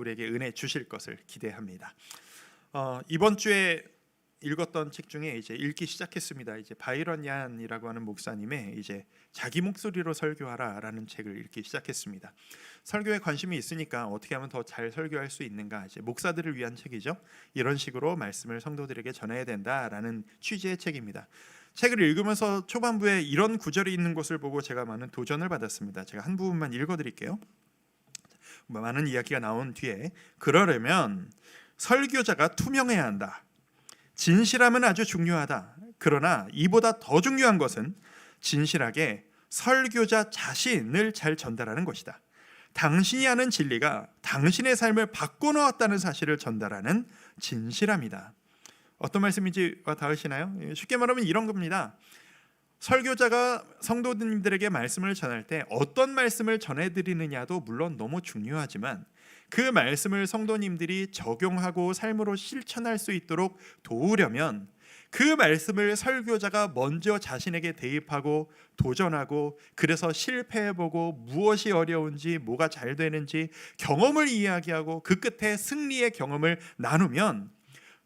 우리에게 은혜 주실 것을 기대합니다. 이번 주에 읽었던 책 중에 이제 읽기 시작했습니다. 이제 바이런 얀이라고 하는 목사님의 이제 자기 목소리로 설교하라라는 책을 읽기 시작했습니다. 설교에 관심이 있으니까 어떻게 하면 더 잘 설교할 수 있는가, 이제 목사들을 위한 책이죠. 이런 식으로 말씀을 성도들에게 전해야 된다라는 취지의 책입니다. 책을 읽으면서 초반부에 이런 구절이 있는 것을 보고 제가 많은 도전을 받았습니다. 제가 한 부분만 읽어드릴게요. 많은 이야기가 나온 뒤에, 그러려면 설교자가 투명해야 한다. 진실함은 아주 중요하다. 그러나 이보다 더 중요한 것은 진실하게 설교자 자신을 잘 전달하는 것이다. 당신이 아는 진리가 당신의 삶을 바꿔놓았다는 사실을 전달하는 진실함이다. 어떤 말씀인지 와 닿으시나요? 쉽게 말하면 이런 겁니다. 설교자가 성도님들에게 말씀을 전할 때 어떤 말씀을 전해드리느냐도 물론 너무 중요하지만, 그 말씀을 성도님들이 적용하고 삶으로 실천할 수 있도록 도우려면 그 말씀을 설교자가 먼저 자신에게 대입하고 도전하고, 그래서 실패해보고 무엇이 어려운지 뭐가 잘 되는지 경험을 이야기하고 그 끝에 승리의 경험을 나누면,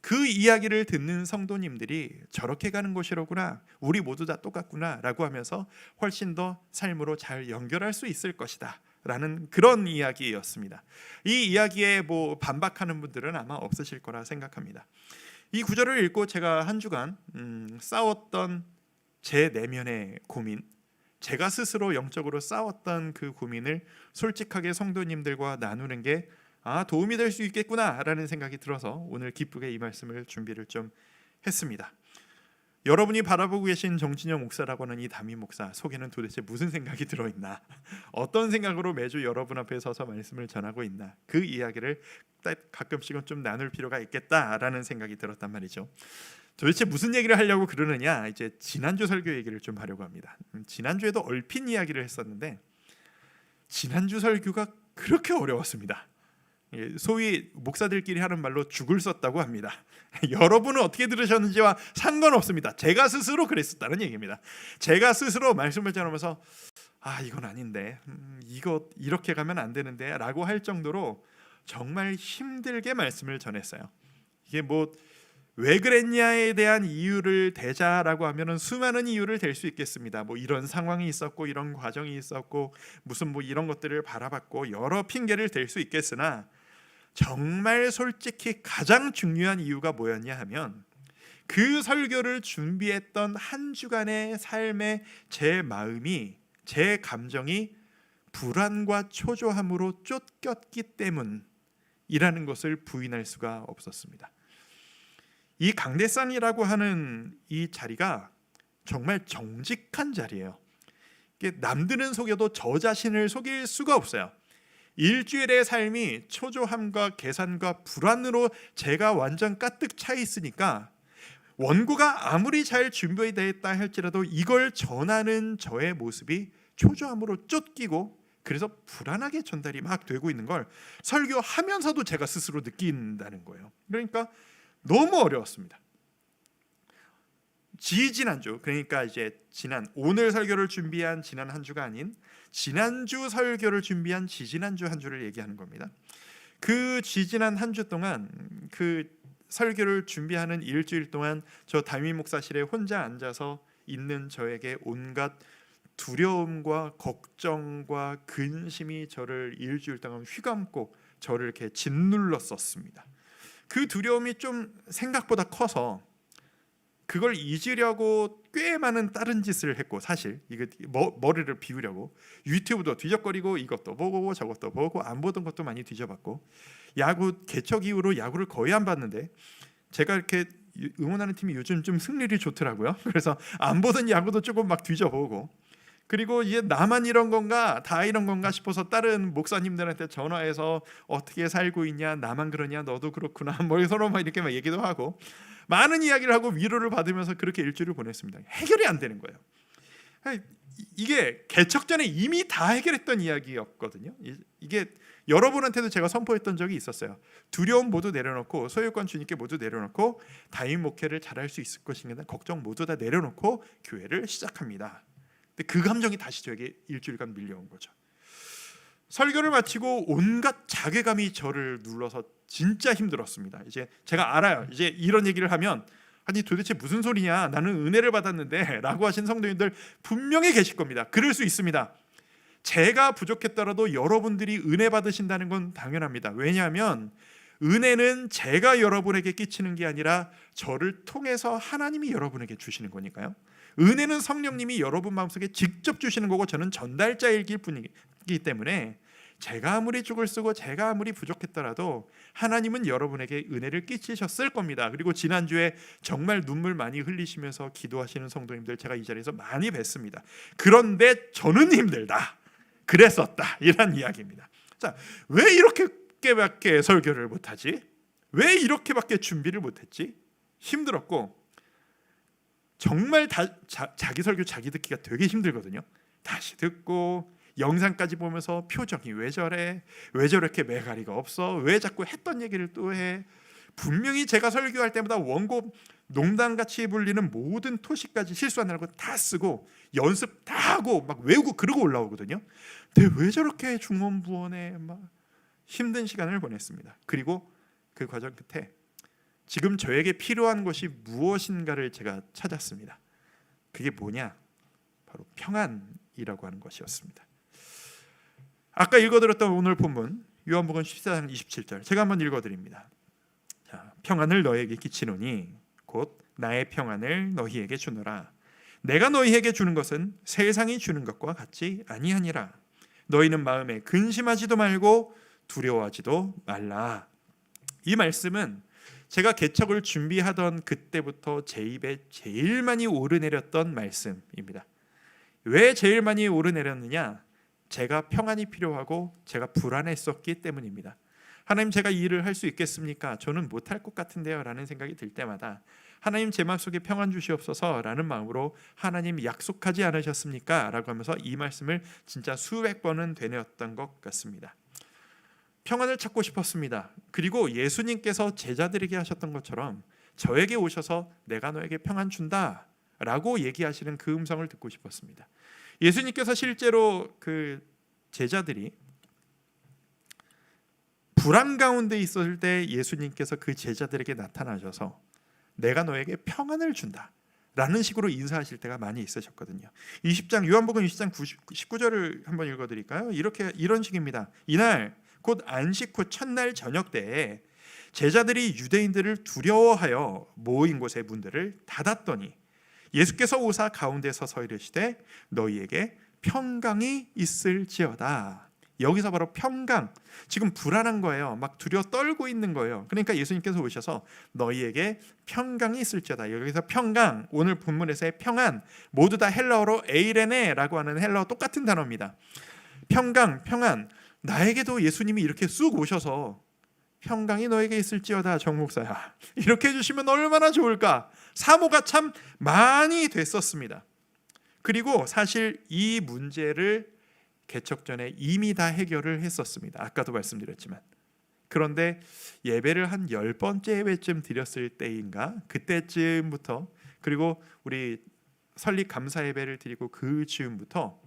그 이야기를 듣는 성도님들이 저렇게 가는 곳이로구나, 우리 모두 다 똑같구나 라고 하면서 훨씬 더 삶으로 잘 연결할 수 있을 것이다 라는 그런 이야기였습니다. 이 이야기에 반박하는 분들은 아마 없으실 거라 생각합니다. 이 구절을 읽고 제가 한 주간 싸웠던 제 내면의 고민, 제가 스스로 영적으로 싸웠던 그 고민을 솔직하게 성도님들과 나누는 게 도움이 될 수 있겠구나 라는 생각이 들어서 오늘 기쁘게 이 말씀을 준비를 좀 했습니다. 여러분이 바라보고 계신 정진영 목사라고 하는 이 담임 목사 속에는 도대체 무슨 생각이 들어있나, 어떤 생각으로 매주 여러분 앞에 서서 말씀을 전하고 있나, 그 이야기를 가끔씩은 좀 나눌 필요가 있겠다라는 생각이 들었단 말이죠. 도대체 무슨 얘기를 하려고 그러느냐, 이제 지난주 설교 얘기를 좀 하려고 합니다. 지난주에도 얼핏 이야기를 했었는데 지난주 설교가 그렇게 어려웠습니다. 소위 목사들끼리 하는 말로 죽을 썼다고 합니다. 여러분은 어떻게 들으셨는지와 상관없습니다. 제가 스스로 그랬었다는 얘기입니다. 제가 스스로 말씀을 전하면서 이건 아닌데, 이거 이렇게 가면 안 되는데 라고 할 정도로 정말 힘들게 말씀을 전했어요. 이게 왜 그랬냐에 대한 이유를 대자라고 하면은 수많은 이유를 댈 수 있겠습니다. 이런 상황이 있었고, 이런 과정이 있었고, 무슨 이런 것들을 바라봤고, 여러 핑계를 댈 수 있겠으나, 정말 솔직히 가장 중요한 이유가 뭐였냐 하면, 그 설교를 준비했던 한 주간의 삶의 제 마음이, 제 감정이 불안과 초조함으로 쫓겼기 때문이라는 것을 부인할 수가 없었습니다. 이 강대상이라고 하는 이 자리가 정말 정직한 자리예요. 남들은 속여도 저 자신을 속일 수가 없어요. 일주일의 삶이 초조함과 계산과 불안으로 제가 완전 가득 차 있으니까, 원고가 아무리 잘 준비되어 있다 할지라도 이걸 전하는 저의 모습이 초조함으로 쫓기고, 그래서 불안하게 전달이 막 되고 있는 걸 설교하면서도 제가 스스로 느낀다는 거예요. 그러니까 너무 어려웠습니다. 지지난주, 그러니까 이제 오늘 설교를 준비한 지난 한 주가 아닌 지난주 설교를 준비한 지지난주 한 주를 얘기하는 겁니다. 그 지지난 한 주 동안, 그 설교를 준비하는 일주일 동안 저 담임 목사실에 혼자 앉아서 있는 저에게 온갖 두려움과 걱정과 근심이 저를 일주일 동안 휘감고 저를 이렇게 짓눌렀었습니다. 그 두려움이 좀 생각보다 커서 그걸 잊으려고 꽤 많은 다른 짓을 했고, 사실 이거 머리를 비우려고 유튜브도 뒤적거리고 이것도 보고 저것도 보고, 안 보던 것도 많이 뒤져봤고, 야구 개척 이후로 야구를 거의 안 봤는데, 제가 이렇게 응원하는 팀이 요즘 좀 승률이 좋더라고요. 그래서 안 보던 야구도 조금 막 뒤져보고, 그리고 이게 나만 이런 건가, 다 이런 건가 싶어서 다른 목사님들한테 전화해서 어떻게 살고 있냐, 나만 그러냐, 너도 그렇구나, 서로 막 이렇게 막 얘기도 하고 많은 이야기를 하고 위로를 받으면서 그렇게 일주일을 보냈습니다. 해결이 안 되는 거예요. 이게 개척 전에 이미 다 해결했던 이야기였거든요. 이게 여러분한테도 제가 선포했던 적이 있었어요. 두려움 모두 내려놓고, 소유권 주님께 모두 내려놓고, 담임 목회를 잘할 수 있을 것인가 걱정 모두 다 내려놓고 교회를 시작합니다. 근데 그 감정이 다시 저에게 일주일간 밀려온 거죠. 설교를 마치고 온갖 자괴감이 저를 눌러서 진짜 힘들었습니다. 이제 제가 알아요. 이제 이런 얘기를 하면 아니 도대체 무슨 소리냐, 나는 은혜를 받았는데 라고 하신 성도님들 분명히 계실 겁니다. 그럴 수 있습니다. 제가 부족했더라도 여러분들이 은혜 받으신다는 건 당연합니다. 왜냐하면 은혜는 제가 여러분에게 끼치는 게 아니라 저를 통해서 하나님이 여러분에게 주시는 거니까요. 은혜는 성령님이 여러분 마음속에 직접 주시는 거고 저는 전달자이기 뿐이기 때문에 제가 아무리 죽을 쓰고 제가 아무리 부족했더라도 하나님은 여러분에게 은혜를 끼치셨을 겁니다. 그리고 지난주에 정말 눈물 많이 흘리시면서 기도하시는 성도님들 제가 이 자리에서 많이 뵀습니다. 그런데 저는 힘들다, 그랬었다, 이런 이야기입니다. 자, 왜 이렇게밖에 설교를 못하지? 왜 이렇게밖에 준비를 못했지? 힘들었고 정말 자기 설교 자기 듣기가 되게 힘들거든요. 다시 듣고 영상까지 보면서 표정이 왜 저래? 왜 저렇게 매가리가 없어? 왜 자꾸 했던 얘기를 또 해? 분명히 제가 설교할 때마다 원고 농담같이 불리는 모든 토식까지 실수 안 하고 다 쓰고 연습 다 하고 막 외우고 그러고 올라오거든요. 근데 왜 저렇게 중언부언해? 막 힘든 시간을 보냈습니다. 그리고 그 과정 끝에 지금 저에게 필요한 것이 무엇인가를 제가 찾았습니다. 그게 뭐냐? 바로 평안이라고 하는 것이었습니다. 아까 읽어드렸던 오늘 본문 요한복음 14장 27절 제가 한번 읽어드립니다. 자, 평안을 너에게 끼치노니 곧 나의 평안을 너희에게 주노라. 내가 너희에게 주는 것은 세상이 주는 것과 같지 아니하니라. 너희는 마음에 근심하지도 말고 두려워하지도 말라. 이 말씀은 제가 개척을 준비하던 그때부터 제 입에 제일 많이 오르내렸던 말씀입니다. 왜 제일 많이 오르내렸느냐? 제가 평안이 필요하고 제가 불안했었기 때문입니다. 하나님, 제가 이 일을 할 수 있겠습니까? 저는 못할 것 같은데요 라는 생각이 들 때마다 하나님, 제 마음속에 평안 주시옵소서 라는 마음으로 하나님 약속하지 않으셨습니까? 라고 하면서 이 말씀을 진짜 수백 번은 되뇌었던 것 같습니다. 평안을 찾고 싶었습니다. 그리고 예수님께서 제자들에게 하셨던 것처럼 저에게 오셔서 내가 너에게 평안 준다 라고 얘기하시는 그 음성을 듣고 싶었습니다. 예수님께서 실제로 그 제자들이 불안 가운데 있었을 때 예수님께서 그 제자들에게 나타나셔서 내가 너에게 평안을 준다 라는 식으로 인사하실 때가 많이 있으셨거든요. 20장 요한복음 20장 19절을 한번 읽어드릴까요? 이런 식입니다. 이날 곧 안식 후 첫날 저녁 때에 제자들이 유대인들을 두려워하여 모인 곳의 문들을 닫았더니 예수께서 오사 가운데 서서 이르시되 너희에게 평강이 있을지어다. 여기서 바로 평강, 지금 불안한 거예요. 막 두려워 떨고 있는 거예요. 그러니까 예수님께서 오셔서 너희에게 평강이 있을지어다. 여기서 평강, 오늘 본문에서의 평안, 모두 다 헬라어로 에이레네라고 하는 헬라어 똑같은 단어입니다. 평강, 평안. 나에게도 예수님이 이렇게 쑥 오셔서 평강이 너에게 있을지어다 정 목사야, 이렇게 해주시면 얼마나 좋을까. 사모가 참 많이 됐었습니다. 그리고 사실 이 문제를 개척 전에 이미 다 해결을 했었습니다. 아까도 말씀드렸지만. 그런데 예배를 한 10번째 예배쯤 드렸을 때인가 그때쯤부터, 그리고 우리 설립 감사 예배를 드리고 그 즈음부터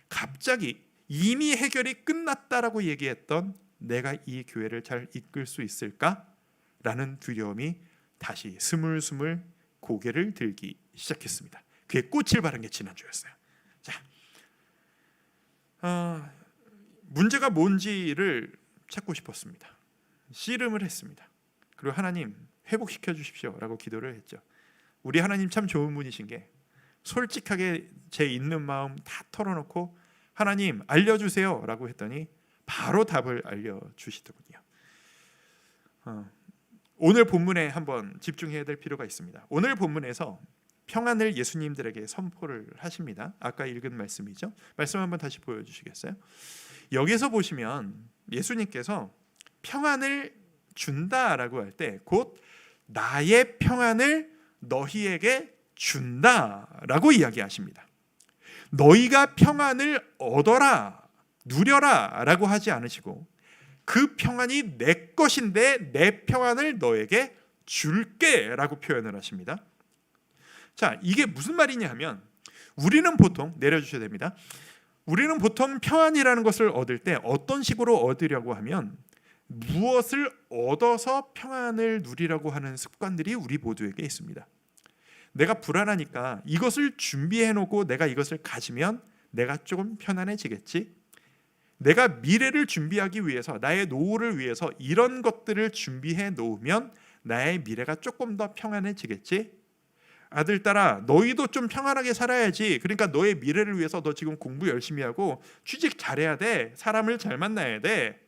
갑자기 이미 해결이 끝났다라고 얘기했던 내가 이 교회를 잘 이끌 수 있을까라는 두려움이 다시 스물스물 고개를 들기 시작했습니다. 그의 꽃을 바른 게 지난주였어요. 자, 문제가 뭔지를 찾고 싶었습니다. 씨름을 했습니다. 그리고 하나님 회복시켜 주십시오라고 기도를 했죠. 우리 하나님 참 좋은 분이신 게 솔직하게 제 있는 마음 다 털어놓고 하나님 알려주세요라고 했더니 바로 답을 알려주시더군요. 오늘 본문에 한번 집중해야 될 필요가 있습니다. 오늘 본문에서 평안을 예수님들에게 선포를 하십니다. 아까 읽은 말씀이죠. 말씀 한번 다시 보여주시겠어요? 여기서 보시면 예수님께서 평안을 준다라고 할 때 곧 나의 평안을 너희에게 준다라고 이야기하십니다. 너희가 평안을 얻어라, 누려라 라고 하지 않으시고 그 평안이 내 것인데 내 평안을 너에게 줄게 라고 표현을 하십니다. 자, 이게 무슨 말이냐 하면 우리는 보통, 내려주셔야 됩니다. 우리는 보통 평안이라는 것을 얻을 때 어떤 식으로 얻으려고 하면 무엇을 얻어서 평안을 누리려고 하는 습관들이 우리 모두에게 있습니다. 내가 불안하니까 이것을 준비해 놓고 내가 이것을 가지면 내가 조금 편안해지겠지. 내가 미래를 준비하기 위해서, 나의 노후를 위해서 이런 것들을 준비해 놓으면 나의 미래가 조금 더 평안해지겠지. 아들, 딸아, 너희도 좀 평안하게 살아야지. 그러니까 너의 미래를 위해서 너 지금 공부 열심히 하고 취직 잘해야 돼. 사람을 잘 만나야 돼.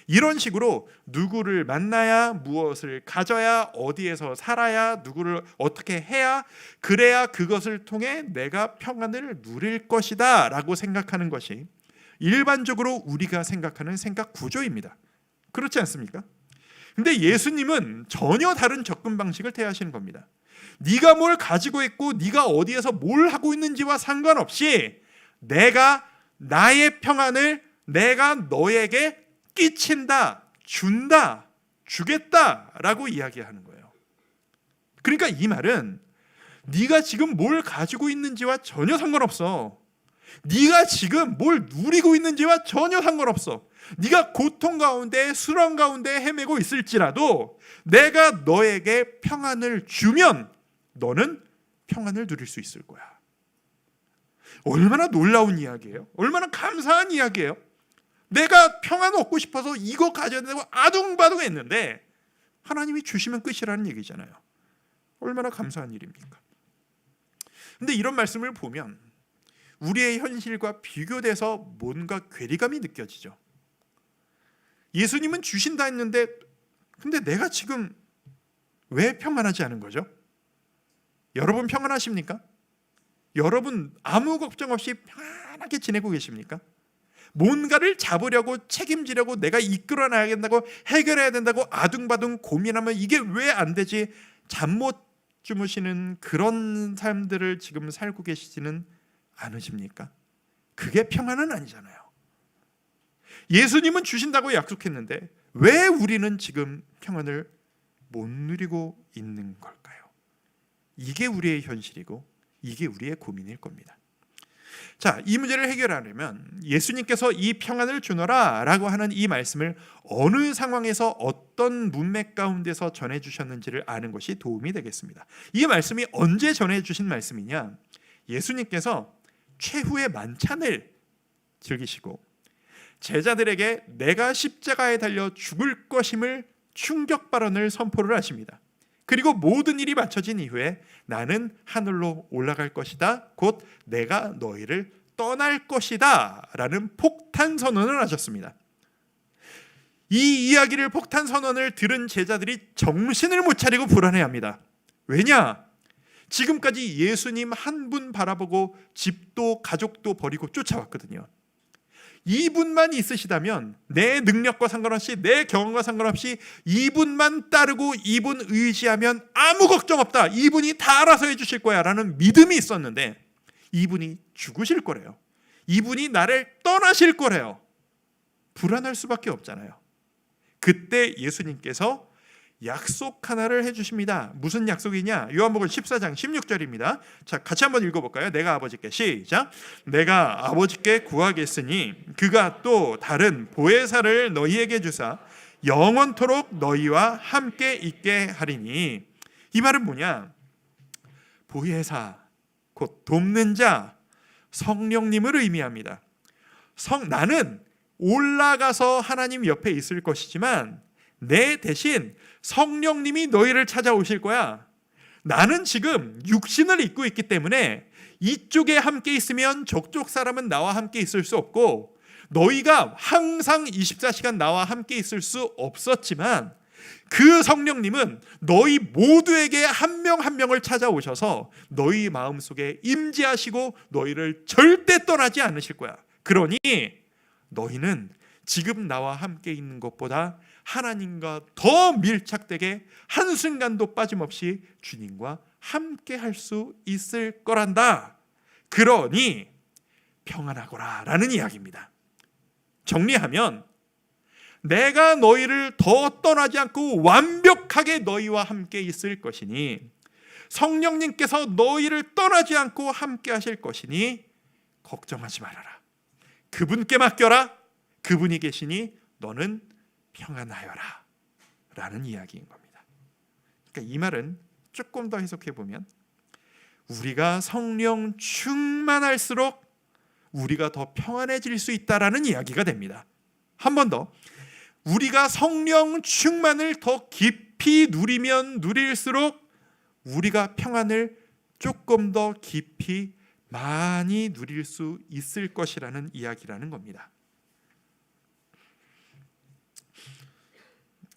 이런 식으로 누구를 만나야, 무엇을 가져야, 어디에서 살아야, 누구를 어떻게 해야, 그래야 그것을 통해 내가 평안을 누릴 것이다 라고 생각하는 것이 일반적으로 우리가 생각하는 생각 구조입니다. 그렇지 않습니까? 근데 예수님은 전혀 다른 접근 방식을 택하시는 겁니다. 네가 뭘 가지고 있고 네가 어디에서 뭘 하고 있는지와 상관없이 내가 나의 평안을 내가 너에게 끼친다, 준다, 주겠다라고 이야기하는 거예요. 그러니까 이 말은 네가 지금 뭘 가지고 있는지와 전혀 상관없어. 네가 지금 뭘 누리고 있는지와 전혀 상관없어. 네가 고통 가운데, 수렁 가운데 헤매고 있을지라도 내가 너에게 평안을 주면 너는 평안을 누릴 수 있을 거야. 얼마나 놀라운 이야기예요. 얼마나 감사한 이야기예요. 내가 평안 얻고 싶어서 이거 가져야 된다고 아둥바둥 했는데 하나님이 주시면 끝이라는 얘기잖아요. 얼마나 감사한 일입니까? 근데 이런 말씀을 보면 우리의 현실과 비교돼서 뭔가 괴리감이 느껴지죠. 예수님은 주신다 했는데 근데 내가 지금 왜 평안하지 않은 거죠? 여러분 평안하십니까? 여러분 아무 걱정 없이 편안하게 지내고 계십니까? 뭔가를 잡으려고 책임지려고 내가 이끌어놔야 된다고 해결해야 된다고 아둥바둥 고민하면 이게 왜 안 되지? 잠 못 주무시는 그런 삶들을 지금 살고 계시지는 않으십니까? 그게 평안은 아니잖아요. 예수님은 주신다고 약속했는데 왜 우리는 지금 평안을 못 누리고 있는 걸까요? 이게 우리의 현실이고 이게 우리의 고민일 겁니다. 자, 이 문제를 해결하려면 예수님께서 이 평안을 주노라 라고 하는 이 말씀을 어느 상황에서 어떤 문맥 가운데서 전해주셨는지를 아는 것이 도움이 되겠습니다. 이 말씀이 언제 전해주신 말씀이냐? 예수님께서 최후의 만찬을 즐기시고 제자들에게 내가 십자가에 달려 죽을 것임을 충격 발언을 선포를 하십니다. 그리고 모든 일이 마쳐진 이후에 나는 하늘로 올라갈 것이다. 곧 내가 너희를 떠날 것이다. 라는 폭탄 선언을 하셨습니다. 이 이야기를 폭탄 선언을 들은 제자들이 정신을 못 차리고 불안해합니다. 왜냐? 지금까지 예수님 한 분 바라보고 집도 가족도 버리고 쫓아왔거든요. 이분만 있으시다면 내 능력과 상관없이 내 경험과 상관없이 이분만 따르고 이분 의지하면 아무 걱정 없다. 이분이 다 알아서 해주실 거야 라는 믿음이 있었는데 이분이 죽으실 거래요. 이분이 나를 떠나실 거래요. 불안할 수밖에 없잖아요. 그때 예수님께서 약속 하나를 해주십니다. 무슨 약속이냐? 요한복음 14장 16절입니다. 자, 같이 한번 읽어볼까요? 내가 아버지께 시작. 내가 아버지께 구하겠으니 그가 또 다른 보혜사를 너희에게 주사 영원토록 너희와 함께 있게 하리니. 이 말은 뭐냐? 보혜사, 곧 돕는 자, 성령님을 의미합니다. 나는 올라가서 하나님 옆에 있을 것이지만 내 대신 성령님이 너희를 찾아오실 거야. 나는 지금 육신을 입고 있기 때문에 이쪽에 함께 있으면 저쪽 사람은 나와 함께 있을 수 없고 너희가 항상 24시간 나와 함께 있을 수 없었지만 그 성령님은 너희 모두에게 한 명 한 명을 찾아오셔서 너희 마음속에 임재하시고 너희를 절대 떠나지 않으실 거야. 그러니 너희는 지금 나와 함께 있는 것보다 하나님과 더 밀착되게 한순간도 빠짐없이 주님과 함께 할 수 있을 거란다. 그러니 평안하거라 라는 이야기입니다. 정리하면 내가 너희를 더 떠나지 않고 완벽하게 너희와 함께 있을 것이니 성령님께서 너희를 떠나지 않고 함께 하실 것이니 걱정하지 말아라. 그분께 맡겨라. 그분이 계시니 너는 평안하여라 라는 이야기인 겁니다. 그러니까 이 말은 조금 더 해석해 보면 우리가 성령 충만할수록 우리가 더 평안해질 수 있다라는 이야기가 됩니다. 한 번 더, 우리가 성령 충만을 더 깊이 누리면 누릴수록 우리가 평안을 조금 더 깊이 많이 누릴 수 있을 것이라는 이야기라는 겁니다.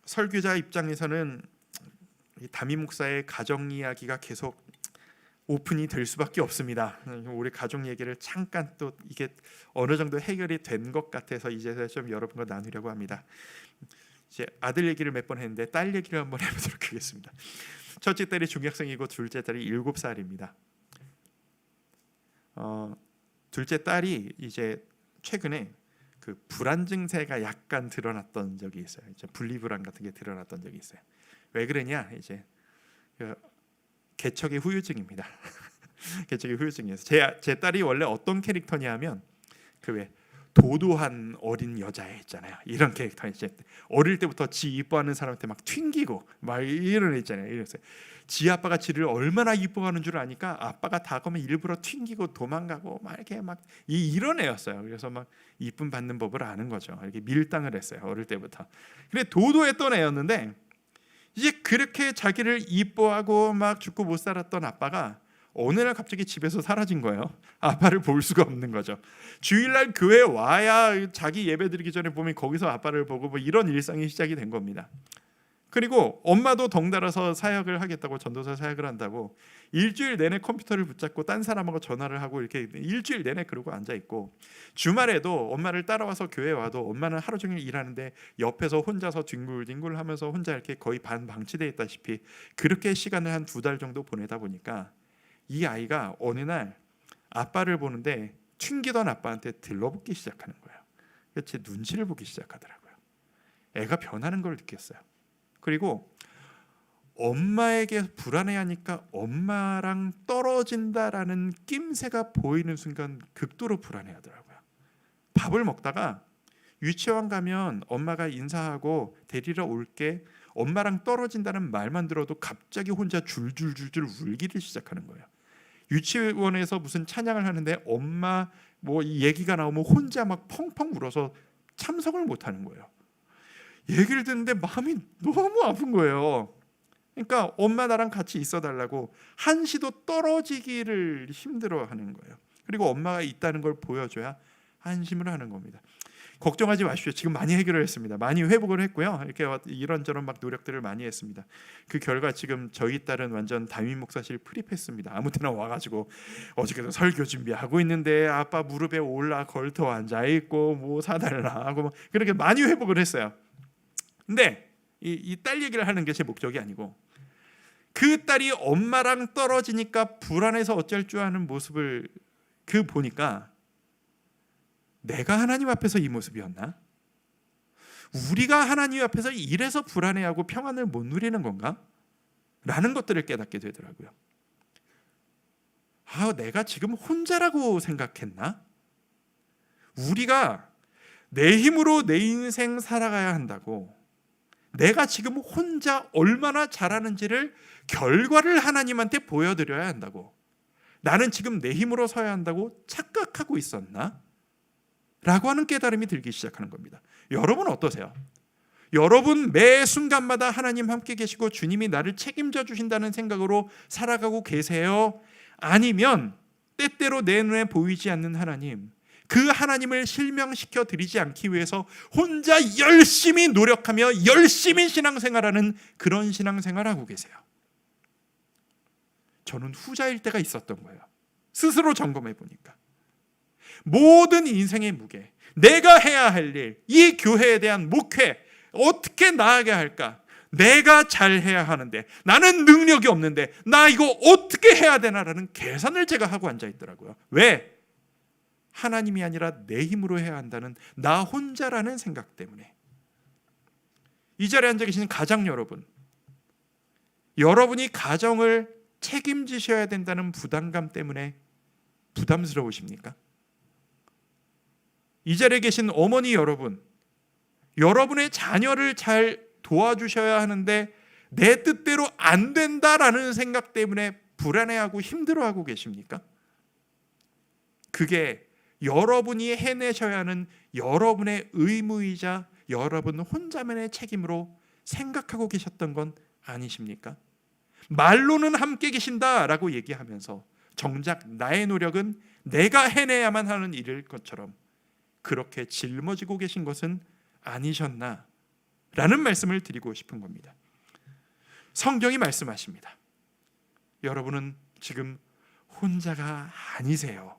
설교자 입장에서는 담임 목사의 가정 이야기가 계속 오픈이 될 수밖에 없습니다. 우리 가족 얘기를 잠깐 또 이게 어느 정도 해결이 된 것 같아서 이제 좀 여러분과 나누려고 합니다. 이제 아들 얘기를 몇 번 했는데 딸 얘기를 한번 해보도록 하겠습니다. 첫째 딸이 중학생이고 둘째 딸이 7살입니다. 둘째 딸이 이제 최근에 그 불안 증세가 약간 드러났던 적이 있어요. 이제 분리불안 같은 게 드러났던 적이 있어요. 왜 그러냐? 이제 개척의 후유증입니다. 개척의 후유증이에요. 제 딸이 원래 어떤 캐릭터냐면 그 왜 도도한 어린 여자애 있잖아요. 이런 캐릭터 이제 어릴 때부터 지 이뻐하는 사람한테 막 튕기고 막 이런 애 있잖아요. 이랬어요. 지 아빠가 지를 얼마나 이뻐하는 줄 아니까 아빠가 다가오면 일부러 튕기고 도망가고 막 이렇게 막 이런 애였어요. 그래서 막 이쁨 받는 법을 아는 거죠. 이렇게 밀당을 했어요. 어릴 때부터. 근데 도도했던 애였는데 이제 그렇게 자기를 이뻐하고 막 죽고 못 살았던 아빠가 어느 날 갑자기 집에서 사라진 거예요. 아빠를 볼 수가 없는 거죠. 주일날 교회 와야 자기 예배 드리기 전에 보면 거기서 아빠를 보고 뭐 이런 일상이 시작이 된 겁니다. 그리고 엄마도 덩달아서 사역을 하겠다고, 전도사 사역을 한다고 일주일 내내 컴퓨터를 붙잡고 딴 사람하고 전화를 하고 이렇게 일주일 내내 그러고 앉아있고, 주말에도 엄마를 따라와서 교회 와도 엄마는 하루 종일 일하는데 옆에서 혼자서 뒹굴뒹굴 하면서 혼자 이렇게 거의 반방치돼 있다시피 그렇게 시간을 한 2달 정도 보내다 보니까 이 아이가 어느 날 아빠를 보는데 튕기던 아빠한테 들러붙기 시작하는 거예요. 제 눈치를 보기 시작하더라고요. 애가 변하는 걸 느꼈어요. 그리고 엄마에게 불안해하니까 엄마랑 떨어진다라는 낌새가 보이는 순간 극도로 불안해하더라고요. 밥을 먹다가 유치원 가면 엄마가 인사하고 데리러 올게, 엄마랑 떨어진다는 말만 들어도 갑자기 혼자 줄줄줄줄 울기를 시작하는 거예요. 유치원에서 무슨 찬양을 하는데 엄마 뭐 이 얘기가 나오면 혼자 막 펑펑 울어서 참석을 못 하는 거예요. 얘기를 듣는데 마음이 너무 아픈 거예요. 그러니까 엄마 나랑 같이 있어 달라고 한시도 떨어지기를 힘들어하는 거예요. 그리고 엄마가 있다는 걸 보여줘야 안심을 하는 겁니다. 걱정하지 마십시오. 지금 많이 해결을 했습니다. 많이 회복을 했고요. 이렇게 이런저런 막 노력들을 많이 했습니다. 그 결과 지금 저희 딸은 완전 담임 목사실 프리패스입니다. 아무 때나 와가지고 어저께도 설교 준비하고 있는데 아빠 무릎에 올라 걸터 앉아 있고 뭐 사달라 하고 뭐 그렇게 많이 회복을 했어요. 근데 이 딸 얘기를 하는 게 제 목적이 아니고, 그 딸이 엄마랑 떨어지니까 불안해서 어쩔 줄 아는 모습을 보니까 내가 하나님 앞에서 이 모습이었나? 우리가 하나님 앞에서 이래서 불안해하고 평안을 못 누리는 건가? 라는 것들을 깨닫게 되더라고요. 내가 지금 혼자라고 생각했나? 우리가 내 힘으로 내 인생 살아가야 한다고, 내가 지금 혼자 얼마나 잘하는지를 결과를 하나님한테 보여드려야 한다고, 나는 지금 내 힘으로 서야 한다고 착각하고 있었나? 라고 하는 깨달음이 들기 시작하는 겁니다. 여러분 어떠세요? 여러분 매 순간마다 하나님 함께 계시고 주님이 나를 책임져 주신다는 생각으로 살아가고 계세요? 아니면 때때로 내 눈에 보이지 않는 하나님, 그 하나님을 실명시켜 드리지 않기 위해서 혼자 열심히 노력하며 열심히 신앙생활하는 그런 신앙생활하고 계세요? 저는 후자일 때가 있었던 거예요. 스스로 점검해 보니까 모든 인생의 무게, 내가 해야 할 일, 이 교회에 대한 목회, 어떻게 나아가야 할까? 내가 잘해야 하는데 나는 능력이 없는데 나 이거 어떻게 해야 되나라는 계산을 제가 하고 앉아있더라고요. 왜? 하나님이 아니라 내 힘으로 해야 한다는 나 혼자라는 생각 때문에. 이 자리에 앉아 계신 가장 여러분, 여러분이 가정을 책임지셔야 된다는 부담감 때문에 부담스러우십니까? 이 자리에 계신 어머니 여러분, 여러분의 자녀를 잘 도와주셔야 하는데 내 뜻대로 안 된다라는 생각 때문에 불안해하고 힘들어하고 계십니까? 그게 여러분이 해내셔야 하는 여러분의 의무이자 여러분 혼자만의 책임으로 생각하고 계셨던 건 아니십니까? 말로는 함께 계신다라고 얘기하면서 정작 나의 노력은 내가 해내야만 하는 일일 것처럼 그렇게 짊어지고 계신 것은 아니셨나? 라는 말씀을 드리고 싶은 겁니다. 성경이 말씀하십니다. 여러분은 지금 혼자가 아니세요.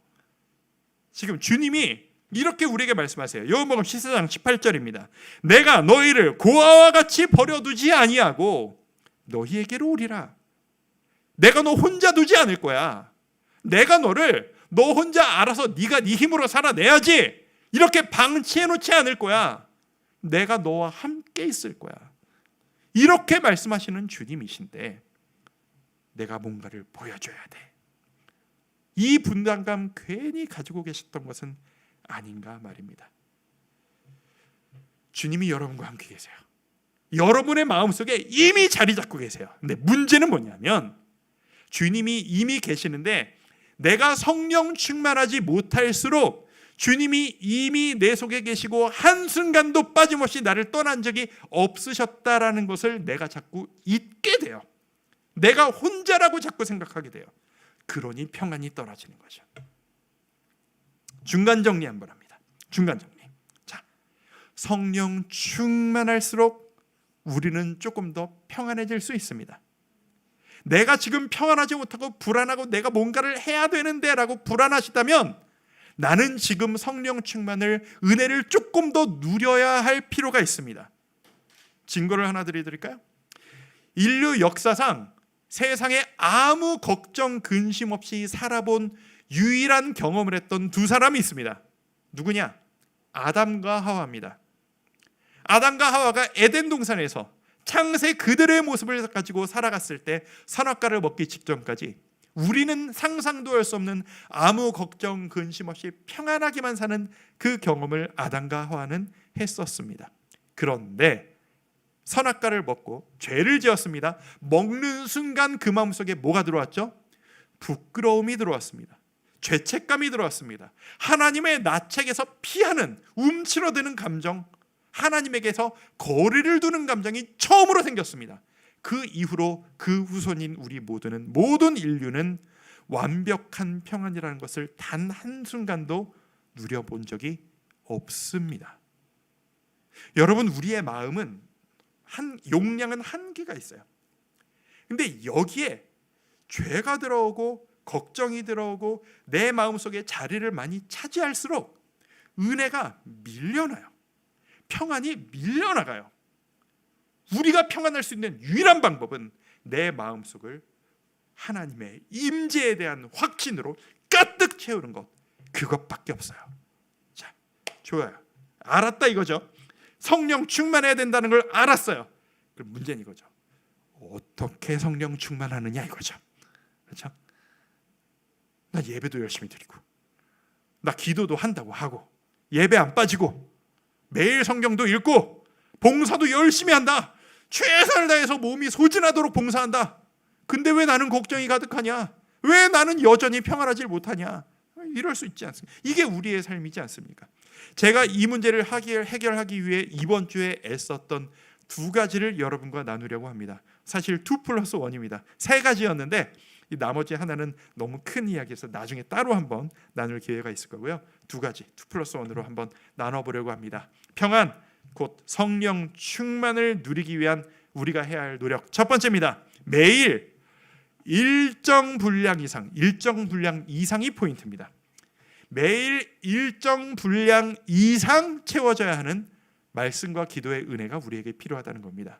지금 주님이 이렇게 우리에게 말씀하세요. 요한복음 14장 18절입니다. 내가 너희를 고아와 같이 버려두지 아니하고 너희에게로 오리라. 내가 너 혼자 두지 않을 거야. 내가 너를 너 혼자 알아서 네가 네 힘으로 살아내야지 이렇게 방치해 놓지 않을 거야. 내가 너와 함께 있을 거야. 이렇게 말씀하시는 주님이신데 내가 뭔가를 보여줘야 돼. 이 분담감 괜히 가지고 계셨던 것은 아닌가 말입니다. 주님이 여러분과 함께 계세요. 여러분의 마음속에 이미 자리 잡고 계세요. 근데 문제는 뭐냐면 주님이 이미 계시는데 내가 성령 충만하지 못할수록 주님이 이미 내 속에 계시고 한순간도 빠짐없이 나를 떠난 적이 없으셨다라는 것을 내가 자꾸 잊게 돼요. 내가 혼자라고 자꾸 생각하게 돼요. 그러니 평안이 떨어지는 거죠. 중간 정리 한번 합니다. 중간 정리. 자, 성령 충만할수록 우리는 조금 더 평안해질 수 있습니다. 내가 지금 평안하지 못하고 불안하고 내가 뭔가를 해야 되는데 라고 불안하시다면 나는 지금 성령 충만을 은혜를 조금 더 누려야 할 필요가 있습니다. 증거를 하나 드릴까요? 인류 역사상 세상에 아무 걱정 근심 없이 살아본 유일한 경험을 했던 두 사람이 있습니다. 누구냐? 아담과 하와입니다. 아담과 하와가 에덴 동산에서 창세 그들의 모습을 가지고 살아갔을 때 선악과를 먹기 직전까지 우리는 상상도 할 수 없는 아무 걱정 근심 없이 평안하게만 사는 그 경험을 아담과 하와는 했었습니다. 그런데 선악과를 먹고 죄를 지었습니다. 먹는 순간 그 마음속에 뭐가 들어왔죠? 부끄러움이 들어왔습니다. 죄책감이 들어왔습니다. 하나님의 나책에서 피하는 움츠러드는 감정, 하나님에게서 거리를 두는 감정이 처음으로 생겼습니다. 그 이후로 그 후손인 우리 모든 인류는 완벽한 평안이라는 것을 단 한순간도 누려본 적이 없습니다. 여러분, 우리의 마음은 용량은 한계가 있어요. 근데 여기에 죄가 들어오고 걱정이 들어오고 내 마음속에 자리를 많이 차지할수록 은혜가 밀려나요. 평안이 밀려나가요. 우리가 평안할 수 있는 유일한 방법은 내 마음속을 하나님의 임재에 대한 확신으로 가득 채우는 것, 그것밖에 없어요. 자, 좋아요. 알았다 이거죠. 성령 충만해야 된다는 걸 알았어요. 그럼 문제는 이거죠. 어떻게 성령 충만하느냐 이거죠. 그렇죠? 나 예배도 열심히 드리고 나 기도도 한다고 하고 예배 안 빠지고 매일 성경도 읽고 봉사도 열심히 한다. 최선을 다해서 몸이 소진하도록 봉사한다. 근데 왜 나는 걱정이 가득하냐? 왜 나는 여전히 평안하지 못하냐? 이럴 수 있지 않습니까? 이게 우리의 삶이지 않습니까? 제가 이 문제를 해결하기 위해 이번 주에 애썼던 두 가지를 여러분과 나누려고 합니다. 사실 2+1입니다. 세 가지였는데 이 나머지 하나는 너무 큰 이야기여서 나중에 따로 한번 나눌 기회가 있을 거고요. 두 가지 2+1으로 한번 나눠보려고 합니다. 평안, 곧 성령 충만을 누리기 위한 우리가 해야 할 노력. 첫 번째입니다. 매일 일정 분량 이상이 포인트입니다. 매일 일정 분량 이상 채워져야 하는 말씀과 기도의 은혜가 우리에게 필요하다는 겁니다.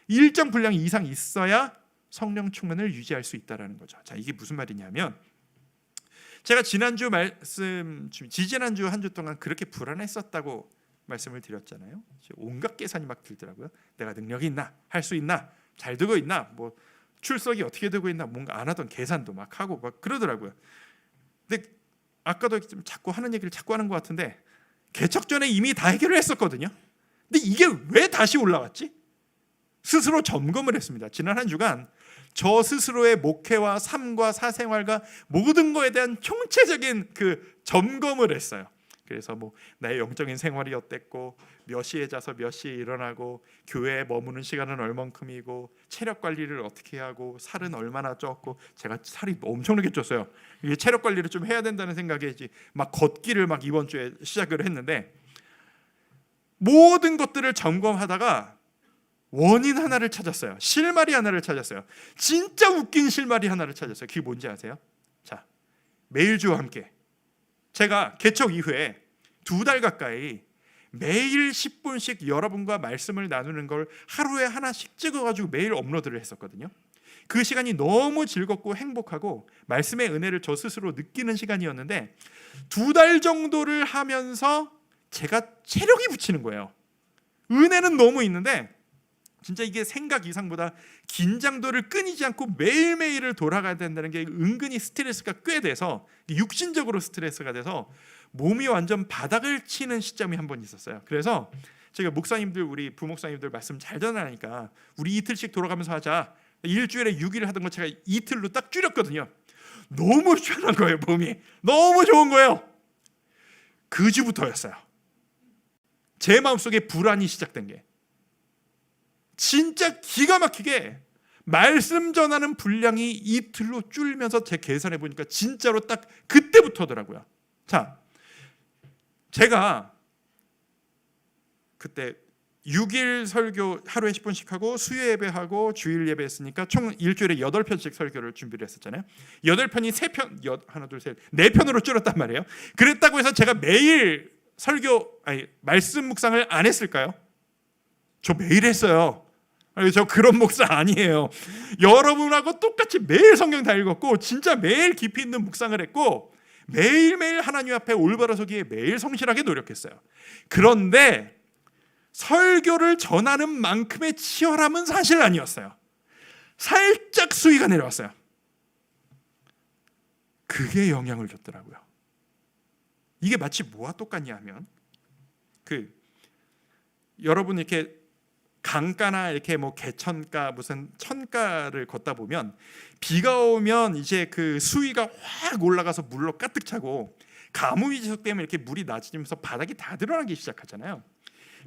일정 분량 이상 있어야 성령 충만을 유지할 수 있다는 거죠. 자, 이게 무슨 말이냐면 제가 지지난주 한 주 동안 그렇게 불안했었다고 말씀을 드렸잖아요. 온갖 계산이 막 들더라고요. 내가 능력이 있나? 할 수 있나? 잘 되고 있나? 뭐 출석이 어떻게 되고 있나? 뭔가 안 하던 계산도 막 하고 막 그러더라고요. 근데 아까도 좀 자꾸 하는 얘기를 자꾸 하는 것 같은데 개척 전에 이미 다 해결을 했었거든요. 근데 이게 왜 다시 올라왔지? 스스로 점검을 했습니다. 지난 한 주간 저 스스로의 목회와 삶과 사생활과 모든 거에 대한 총체적인 그 점검을 했어요. 그래서 뭐 나의 영적인 생활이 어땠고, 몇 시에 자서 몇 시에 일어나고, 교회에 머무는 시간은 얼만큼이고, 체력 관리를 어떻게 하고, 살은 얼마나 쪘고, 제가 살이 엄청나게 쪘어요. 이게 체력 관리를 좀 해야 된다는 생각이지 막 걷기를 막 이번 주에 시작을 했는데, 모든 것들을 점검하다가 원인 하나를 찾았어요. 실마리 하나를 찾았어요. 진짜 웃긴 실마리 하나를 찾았어요. 그게 뭔지 아세요? 자, 매일주와 함께 제가 개척 이후에 2달 가까이 매일 10분씩 여러분과 말씀을 나누는 걸 하루에 하나씩 찍어가지고 매일 업로드를 했었거든요. 그 시간이 너무 즐겁고 행복하고 말씀의 은혜를 저 스스로 느끼는 시간이었는데, 2달 정도를 하면서 제가 체력이 붙이는 거예요. 은혜는 너무 있는데 진짜 이게 생각 이상보다 긴장도를 끊이지 않고 매일매일을 돌아가야 된다는 게 은근히 스트레스가 꽤 돼서, 육신적으로 스트레스가 돼서 몸이 완전 바닥을 치는 시점이 한 번 있었어요. 그래서 제가 목사님들, 우리 부목사님들 말씀 잘 전하니까 우리 이틀씩 돌아가면서 하자. 일주일에 6일 하던 거 제가 이틀로 딱 줄였거든요. 너무 편한 거예요. 몸이 너무 좋은 거예요. 그 주부터였어요. 제 마음속에 불안이 시작된 게, 진짜 기가 막히게 말씀 전하는 분량이 이틀로 줄면서 제 계산해 보니까 진짜로 딱 그때부터더라고요. 자, 제가 그때 6일 설교 하루에 10분씩 하고 수요 예배하고 주일 예배 했으니까 총 일주일에 8편씩 설교를 준비를 했었잖아요. 8편이 3편, 하나 둘 셋 4편으로 줄었단 말이에요. 그랬다고 해서 제가 매일 말씀 묵상을 안 했을까요? 저 매일 했어요. 저 그런 목사 아니에요. 여러분하고 똑같이 매일 성경 다 읽었고, 진짜 매일 깊이 있는 묵상을 했고, 매일매일 하나님 앞에 올바로 서기에 매일 성실하게 노력했어요. 그런데 설교를 전하는 만큼의 치열함은 사실 아니었어요. 살짝 수위가 내려왔어요. 그게 영향을 줬더라고요. 이게 마치 뭐와 똑같냐 하면, 여러분 이렇게 강가나 이렇게 뭐 개천가 무슨 천가를 걷다 보면 비가 오면 이제 그 수위가 확 올라가서 물로 가득 차고, 가뭄이 지속되면 이렇게 물이 낮아지면서 바닥이 다 드러나기 시작하잖아요.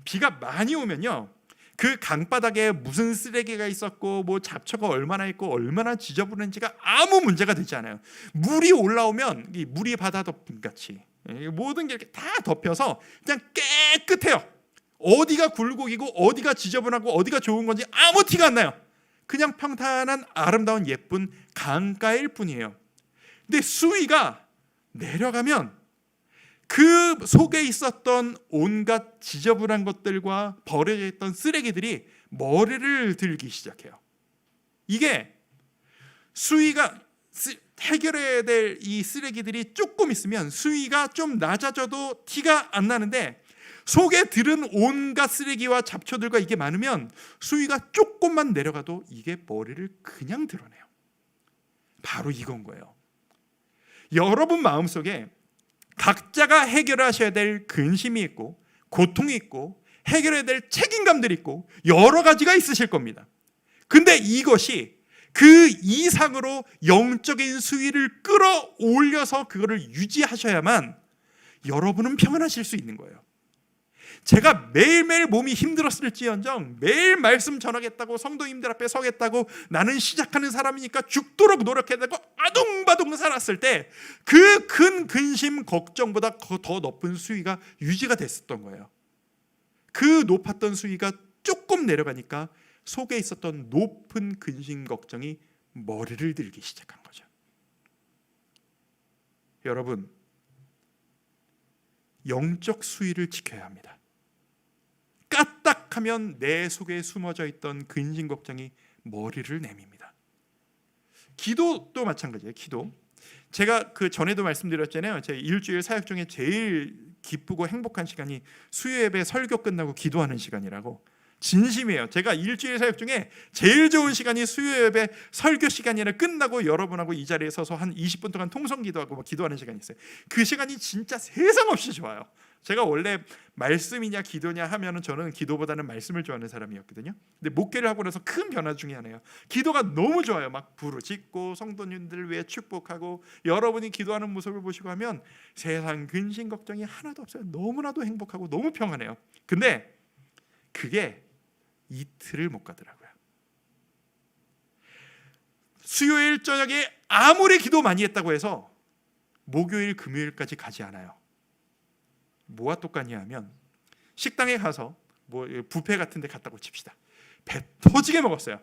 비가 많이 오면요, 그 강바닥에 무슨 쓰레기가 있었고 뭐 잡초가 얼마나 있고 얼마나 지저분한지가 아무 문제가 되지 않아요. 물이 올라오면 이 물이 바다 덮음같이 모든 게 이렇게 다 덮여서 그냥 깨끗해요. 어디가 굴곡이고 어디가 지저분하고 어디가 좋은 건지 아무 티가 안 나요. 그냥 평탄한 아름다운 예쁜 강가일 뿐이에요. 근데 수위가 내려가면 그 속에 있었던 온갖 지저분한 것들과 버려져 있던 쓰레기들이 머리를 들기 시작해요. 이게 수위가 해결해야 될 이 쓰레기들이 조금 있으면 수위가 좀 낮아져도 티가 안 나는데, 속에 들은 온갖 쓰레기와 잡초들과 이게 많으면 수위가 조금만 내려가도 이게 머리를 그냥 드러내요. 바로 이건 거예요. 여러분 마음속에 각자가 해결하셔야 될 근심이 있고 고통이 있고 해결해야 될 책임감들이 있고 여러 가지가 있으실 겁니다. 근데 이것이 그 이상으로 영적인 수위를 끌어올려서 그거를 유지하셔야만 여러분은 평안하실 수 있는 거예요. 제가 매일매일 몸이 힘들었을지언정 매일 말씀 전하겠다고 성도님들 앞에 서겠다고 나는 시작하는 사람이니까 죽도록 노력해다고 아둥바둥 살았을 때 그 큰 근심 걱정보다 더 높은 수위가 유지가 됐었던 거예요. 그 높았던 수위가 조금 내려가니까 속에 있었던 높은 근심 걱정이 머리를 들기 시작한 거죠. 여러분, 영적 수위를 지켜야 합니다. 까딱하면 내 속에 숨어져 있던 근심 걱정이 머리를 내밉니다. 기도도 마찬가지예요. 기도. 제가 그 전에도 말씀드렸잖아요. 제 일주일 사역 중에 제일 기쁘고 행복한 시간이 수요 예배 설교 끝나고 기도하는 시간이라고. 진심이에요. 제가 일주일 사역 중에 제일 좋은 시간이 수요 예배 설교 시간이라 끝나고 여러분하고 이 자리에 서서 한 20분 동안 통성 기도하고 기도하는 시간이 있어요. 그 시간이 진짜 세상 없이 좋아요. 제가 원래 말씀이냐 기도냐 하면은 저는 기도보다는 말씀을 좋아하는 사람이었거든요. 근데 목회를 하고 나서 큰 변화 중에 하나예요. 기도가 너무 좋아요. 막 부르짖고 성도님들을 위해 축복하고 여러분이 기도하는 모습을 보시고 하면 세상 근심 걱정이 하나도 없어요. 너무나도 행복하고 너무 평안해요. 근데 그게 이틀을 못 가더라고요. 수요일 저녁에 아무리 기도 많이 했다고 해서 목요일 금요일까지 가지 않아요. 뭐와 똑같냐 하면 식당에 가서 뭐 뷔페 같은 데 갔다고 칩시다. 배 터지게 먹었어요.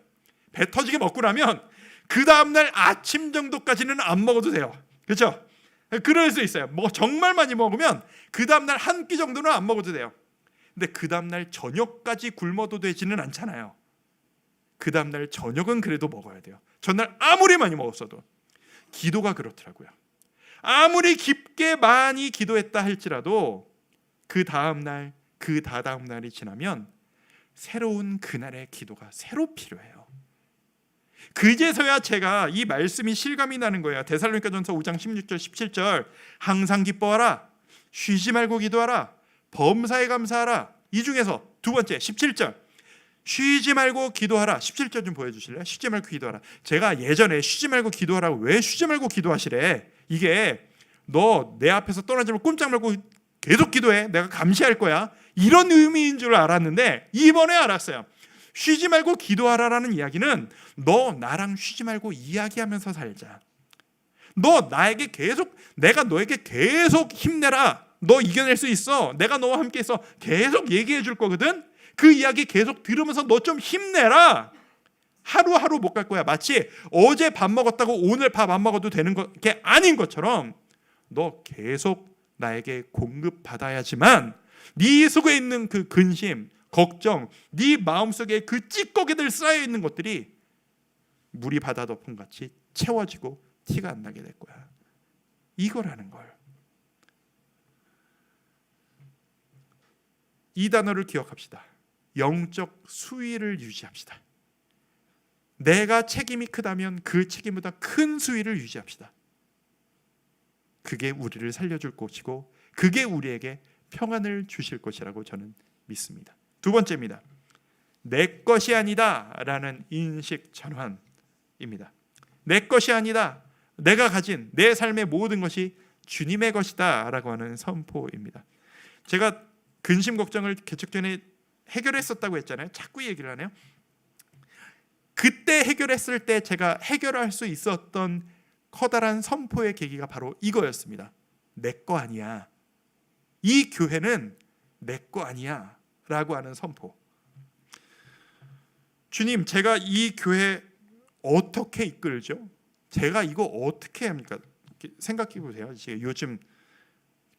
배 터지게 먹고 나면 그 다음날 아침 정도까지는 안 먹어도 돼요. 그렇죠? 그럴 수 있어요. 뭐 정말 많이 먹으면 그 다음날 한 끼 정도는 안 먹어도 돼요. 근데 그 다음날 저녁까지 굶어도 되지는 않잖아요. 그 다음날 저녁은 그래도 먹어야 돼요. 전날 아무리 많이 먹었어도. 기도가 그렇더라고요. 아무리 깊게 많이 기도했다 할지라도 그 다음날, 그 다다음 날이 지나면 새로운 그날의 기도가 새로 필요해요. 그제서야 제가 이 말씀이 실감이 나는 거예요. 데살로니가전서 5장 16절 17절 항상 기뻐하라, 쉬지 말고 기도하라, 범사에 감사하라. 이 중에서 두 번째 17절 쉬지 말고 기도하라. 17절 좀 보여주실래요? 쉬지 말고 기도하라. 제가 예전에 쉬지 말고 기도하라고 왜 쉬지 말고 기도하시래? 이게 너 내 앞에서 떠나지 말고 꼼짝 말고 계속 기도해. 내가 감시할 거야. 이런 의미인 줄 알았는데 이번에 알았어요. 쉬지 말고 기도하라라는 이야기는 너 나랑 쉬지 말고 이야기하면서 살자. 너 나에게 계속 내가 너에게 계속 힘내라. 너 이겨낼 수 있어. 내가 너와 함께 있어. 계속 얘기해 줄 거거든. 그 이야기 계속 들으면서 너 좀 힘내라. 하루하루 못 갈 거야. 마치 어제 밥 먹었다고 오늘 밥 안 먹어도 되는 게 아닌 것처럼 너 계속 나에게 공급받아야지만 네 속에 있는 그 근심, 걱정, 네 마음속에 그 찌꺼기들 쌓여있는 것들이 물이 바다 덮음같이 채워지고 티가 안 나게 될 거야. 이거라는 걸. 이 단어를 기억합시다. 영적 수위를 유지합시다. 내가 책임이 크다면 그 책임보다 큰 수위를 유지합시다. 그게 우리를 살려줄 것이고 그게 우리에게 평안을 주실 것이라고 저는 믿습니다. 두 번째입니다. 내 것이 아니다 라는 인식 전환입니다. 내 것이 아니다. 내가 가진 내 삶의 모든 것이 주님의 것이다 라고 하는 선포입니다. 제가 근심 걱정을 개척 전에 해결했었다고 했잖아요. 자꾸 얘기를 하네요. 그때 해결했을 때 제가 해결할 수 있었던 커다란 선포의 계기가 바로 이거였습니다. 내 거 아니야. 이 교회는 내 거 아니야 라고 하는 선포. 주님, 제가 이 교회 어떻게 이끌죠? 제가 이거 어떻게 합니까? 생각해 보세요. 제가 요즘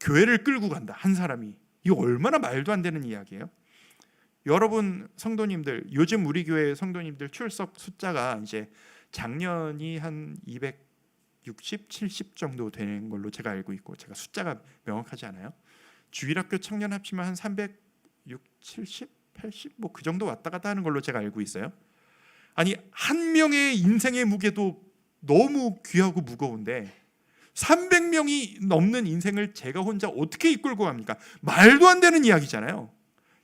교회를 끌고 간다 한 사람이 이거 얼마나 말도 안 되는 이야기예요. 여러분 성도님들, 요즘 우리 교회 성도님들 출석 숫자가 이제 작년이 한 260, 70 정도 되는 걸로 제가 알고 있고, 제가 숫자가 명확하지 않아요. 주일학교 청년 합치면 한 360, 70, 80 뭐 그 정도 왔다 갔다 하는 걸로 제가 알고 있어요. 아니, 한 명의 인생의 무게도 너무 귀하고 무거운데 300명이 넘는 인생을 제가 혼자 어떻게 이끌고 갑니까? 말도 안 되는 이야기잖아요.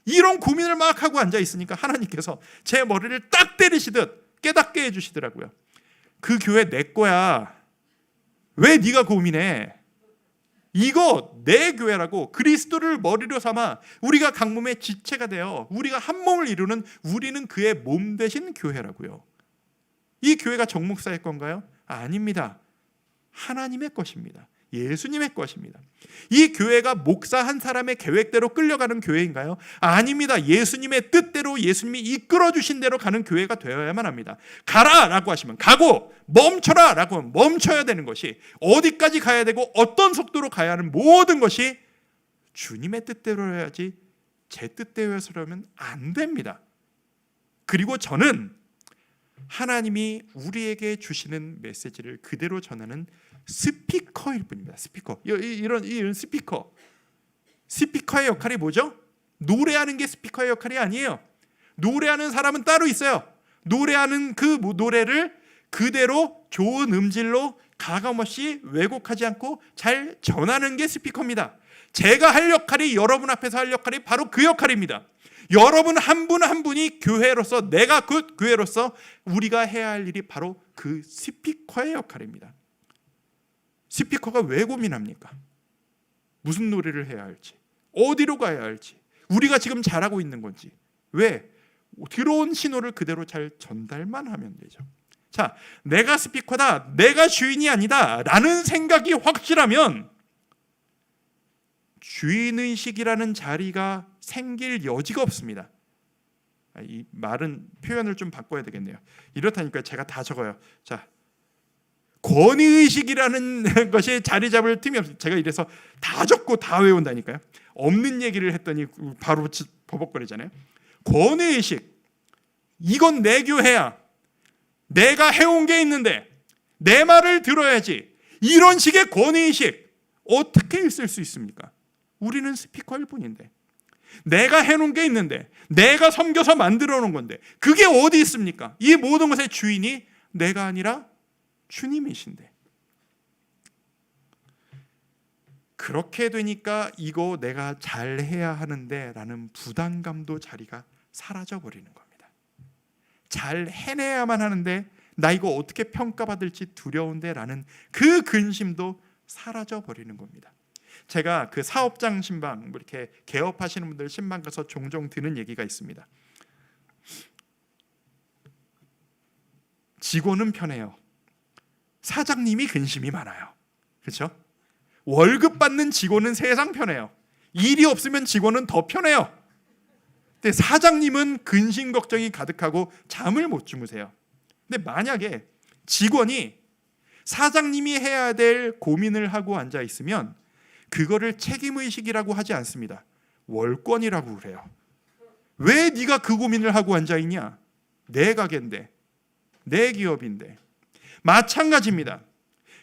이런 고민을 막 하고 앉아 있으니까 하나님께서 제 머리를 딱 때리시듯 깨닫게 해주시더라고요. 그 교회 내 거야. 왜 네가 고민해? 이거 내 교회라고. 그리스도를 머리로 삼아 우리가 각 몸의 지체가 되어 우리가 한 몸을 이루는, 우리는 그의 몸 되신 교회라고요. 이 교회가 정 목사의 건가요? 아닙니다. 하나님의 것입니다. 예수님의 것입니다. 이 교회가 목사 한 사람의 계획대로 끌려가는 교회인가요? 아닙니다. 예수님의 뜻대로, 예수님이 이끌어 주신 대로 가는 교회가 되어야만 합니다. 가라라고 하시면 가고, 멈춰라라고 하면 멈춰야 되는 것이, 어디까지 가야 되고 어떤 속도로 가야 하는 모든 것이 주님의 뜻대로 해야지 제 뜻대로 해서라면 안 됩니다. 그리고 저는 하나님이 우리에게 주시는 메시지를 그대로 전하는 스피커일 뿐입니다. 스피커. 이런 스피커. 스피커의 역할이 뭐죠? 노래하는 게 스피커의 역할이 아니에요. 노래하는 사람은 따로 있어요. 노래하는 그 노래를 그대로 좋은 음질로 가감없이 왜곡하지 않고 잘 전하는 게 스피커입니다. 제가 할 역할이, 여러분 앞에서 할 역할이 바로 그 역할입니다. 여러분 한 분 한 분이 교회로서, 내가 그 교회로서 우리가 해야 할 일이 바로 그 스피커의 역할입니다. 스피커가 왜 고민합니까? 무슨 노래를 해야 할지, 어디로 가야 할지, 우리가 지금 잘하고 있는 건지. 왜? 들어온 신호를 그대로 잘 전달만 하면 되죠. 자, 내가 스피커다, 내가 주인이 아니다 라는 생각이 확실하면 주인의식이라는 자리가 생길 여지가 없습니다. 이 말은 표현을 좀 바꿔야 되겠네요. 이렇다니까 제가 다 적어요. 자, 권위의식이라는 것이 자리 잡을 틈이 없어요. 제가 이래서 다 적고 다 외운다니까요. 없는 얘기를 했더니 바로 버벅거리잖아요. 권위의식, 이건 내 교회야, 내가 해온 게 있는데 내 말을 들어야지, 이런 식의 권위의식 어떻게 있을 수 있습니까? 우리는 스피커일 뿐인데, 내가 해놓은 게 있는데, 내가 섬겨서 만들어 놓은 건데 그게 어디 있습니까? 이 모든 것의 주인이 내가 아니라 주님이신데. 그렇게 되니까 이거 내가 잘해야 하는데 라는 부담감도 자리가 사라져버리는 겁니다. 잘 해내야만 하는데 나 이거 어떻게 평가받을지 두려운데 라는 그 근심도 사라져버리는 겁니다. 제가 그 사업장 신방, 이렇게 개업하시는 분들 신방 가서 종종 듣는 얘기가 있습니다. 직원은 편해요. 사장님이 근심이 많아요. 그렇죠? 월급 받는 직원은 세상 편해요. 일이 없으면 직원은 더 편해요. 근데 사장님은 근심 걱정이 가득하고 잠을 못 주무세요. 근데 만약에 직원이 사장님이 해야 될 고민을 하고 앉아 있으면 그거를 책임의식이라고 하지 않습니다. 월권이라고 그래요. 왜 네가 그 고민을 하고 앉아 있냐? 내 가게인데, 내 기업인데. 마찬가지입니다.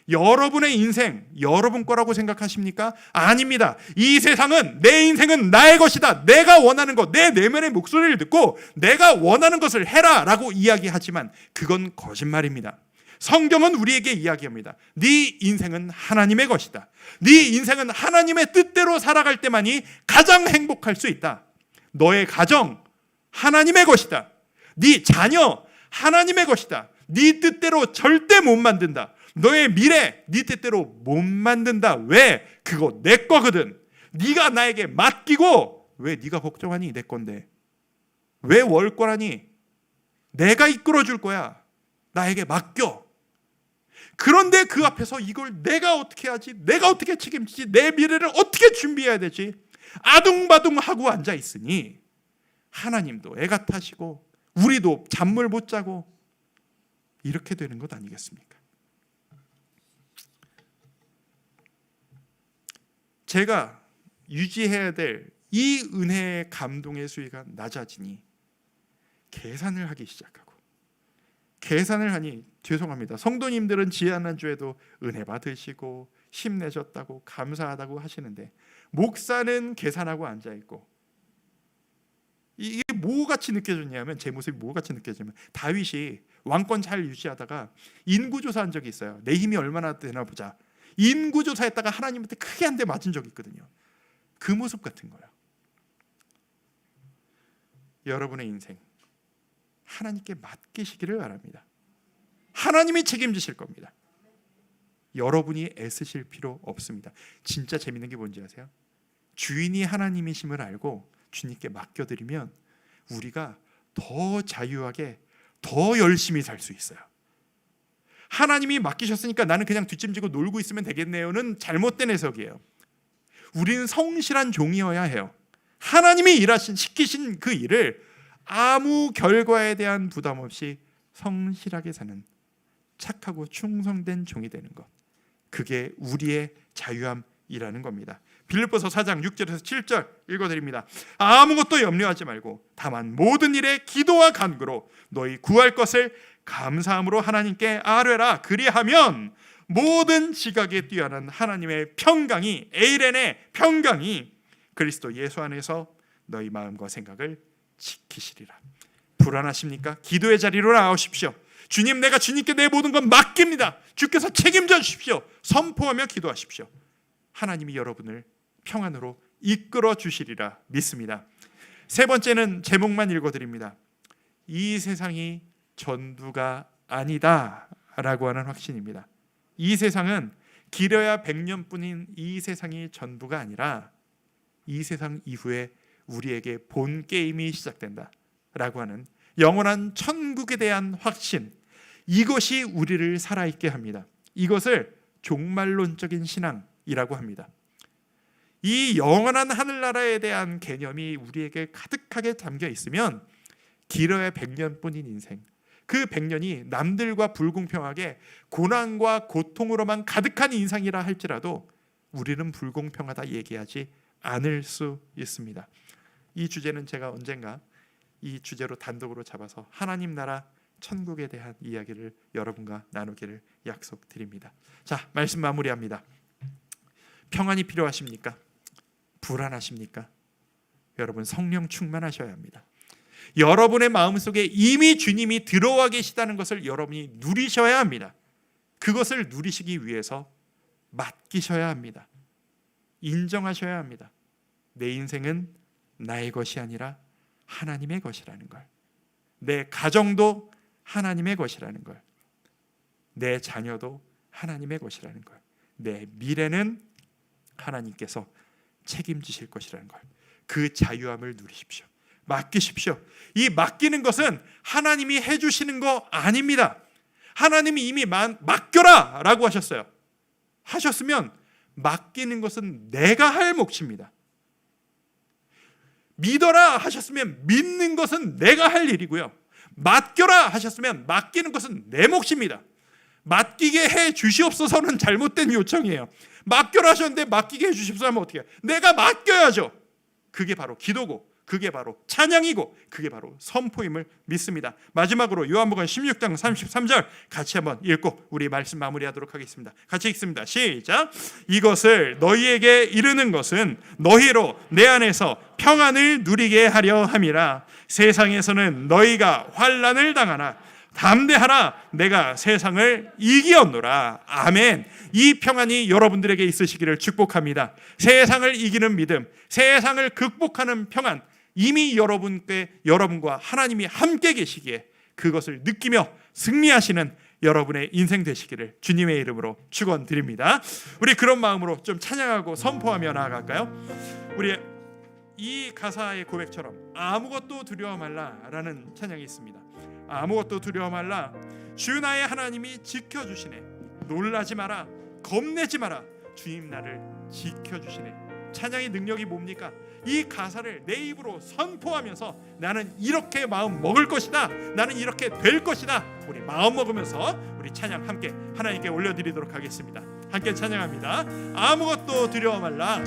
여러분의 인생 여러분 거라고 생각하십니까? 아닙니다. 이 세상은, 내 인생은 나의 것이다, 내가 원하는 것, 내 내면의 목소리를 듣고 내가 원하는 것을 해라 라고 이야기하지만 그건 거짓말입니다. 성경은 우리에게 이야기합니다. 네 인생은 하나님의 것이다. 네 인생은 하나님의 뜻대로 살아갈 때만이 가장 행복할 수 있다. 너의 가정 하나님의 것이다. 네 자녀 하나님의 것이다. 네 뜻대로 절대 못 만든다. 너의 미래 네 뜻대로 못 만든다. 왜? 그거 내 거거든. 네가 나에게 맡기고, 왜 네가 걱정하니? 내 건데. 왜 월권하니? 내가 이끌어 줄 거야. 나에게 맡겨. 그런데 그 앞에서 이걸 내가 어떻게 하지? 내가 어떻게 책임지지? 내 미래를 어떻게 준비해야 되지? 아둥바둥하고 앉아 있으니 하나님도 애가 타시고 우리도 잠을 못 자고 이렇게 되는 것 아니겠습니까? 제가 유지해야 될 이 은혜의 감동의 수위가 낮아지니 계산을 하기 시작하고, 계산을 하니, 죄송합니다, 성도님들은 지난주에도 은혜 받으시고 힘내셨다고 감사하다고 하시는데 목사는 계산하고 앉아있고, 이게 뭐같이 느껴졌냐면, 제 모습이 뭐같이 느껴지냐면, 다윗이 왕권 잘 유지하다가 인구조사한 적이 있어요. 내 힘이 얼마나 되나 보자. 인구조사했다가 하나님한테 크게 한 대 맞은 적이 있거든요. 그 모습 같은 거예요. 여러분의 인생 하나님께 맡기시기를 바랍니다. 하나님이 책임지실 겁니다. 여러분이 애쓰실 필요 없습니다. 진짜 재밌는 게 뭔지 아세요? 주인이 하나님이심을 알고 주님께 맡겨드리면 우리가 더 자유하게, 더 열심히 살 수 있어요. 하나님이 맡기셨으니까 나는 그냥 뒷짐지고 놀고 있으면 되겠네요는 잘못된 해석이에요. 우리는 성실한 종이어야 해요. 하나님이 시키신 그 일을 아무 결과에 대한 부담 없이 성실하게 사는 착하고 충성된 종이 되는 것, 그게 우리의 자유함이라는 겁니다. 빌립보서 4장 6절에서 7절 읽어드립니다. 아무것도 염려하지 말고 다만 모든 일에 기도와 간구로 너희 구할 것을 감사함으로 하나님께 아뢰라. 그리하면 모든 지각에 뛰어난 하나님의 평강이, 에이렌의 평강이 그리스도 예수 안에서 너희 마음과 생각을 지키시리라. 불안하십니까? 기도의 자리로 나오십시오. 주님, 내가 주님께 내 모든 건 맡깁니다. 주께서 책임져 주십시오. 선포하며 기도하십시오. 하나님이 여러분을 평안으로 이끌어 주시리라 믿습니다. 세 번째는 제목만 읽어드립니다. 이 세상이 전부가 아니다 라고 하는 확신입니다. 이 세상은 길어야 100년뿐인 이 세상이 전부가 아니라 이 세상 이후에 우리에게 본 게임이 시작된다 라고 하는 영원한 천국에 대한 확신, 이것이 우리를 살아있게 합니다. 이것을 종말론적인 신앙이라고 합니다. 이 영원한 하늘나라에 대한 개념이 우리에게 가득하게 담겨 있으면 길어야 100년뿐인 인생, 그 100년이 남들과 불공평하게 고난과 고통으로만 가득한 인생이라 할지라도 우리는 불공평하다 얘기하지 않을 수 있습니다. 이 주제는 제가 언젠가 이 주제로 단독으로 잡아서 하나님 나라 천국에 대한 이야기를 여러분과 나누기를 약속드립니다. 자, 말씀 마무리합니다. 평안이 필요하십니까? 불안하십니까? 여러분, 성령 충만하셔야 합니다. 여러분의 마음속에 이미 주님이 들어와 계시다는 것을 여러분이 누리셔야 합니다. 그것을 누리시기 위해서 맡기셔야 합니다. 인정하셔야 합니다. 내 인생은 나의 것이 아니라 하나님의 것이라는 걸, 내 가정도 하나님의 것이라는 걸, 내 자녀도 하나님의 것이라는 걸, 내 미래는 하나님께서 책임지실 것이라는 걸, 그 자유함을 누리십시오. 맡기십시오. 이 맡기는 것은 하나님이 해주시는 거 아닙니다. 하나님이 이미 맡겨라 라고 하셨어요. 하셨으면 맡기는 것은 내가 할 몫입니다. 믿어라 하셨으면 믿는 것은 내가 할 일이고요. 맡겨라 하셨으면 맡기는 것은 내 몫입니다. 맡기게 해 주시옵소서는 잘못된 요청이에요. 맡겨라 하셨는데 맡기게 해 주십시오 하면 어떻게 해요? 내가 맡겨야죠. 그게 바로 기도고, 그게 바로 찬양이고, 그게 바로 선포임을 믿습니다. 마지막으로 요한복음 16장 33절 같이 한번 읽고 우리 말씀 마무리하도록 하겠습니다. 같이 읽습니다. 시작. 이것을 너희에게 이르는 것은 너희로 내 안에서 평안을 누리게 하려 함이라. 세상에서는 너희가 환난을 당하나 담대하라, 내가 세상을 이기었노라. 아멘. 이 평안이 여러분들에게 있으시기를 축복합니다. 세상을 이기는 믿음, 세상을 극복하는 평안, 이미 여러분과 하나님이 함께 계시기에 그것을 느끼며 승리하시는 여러분의 인생 되시기를 주님의 이름으로 축원드립니다. 우리 그런 마음으로 좀 찬양하고 선포하며 나아갈까요? 우리 이 가사의 고백처럼 아무것도 두려워 말라라는 찬양이 있습니다. 아무것도 두려워 말라, 주 나의 하나님이 지켜주시네. 놀라지 마라, 겁내지 마라, 주님 나를 지켜주시네. 찬양의 능력이 뭡니까? 이 가사를 내 입으로 선포하면서 나는 이렇게 마음 먹을 것이다, 나는 이렇게 될 것이다. 우리 마음 먹으면서 우리 찬양 함께 하나님께 올려드리도록 하겠습니다. 함께 찬양합니다. 아무것도 두려워 말라,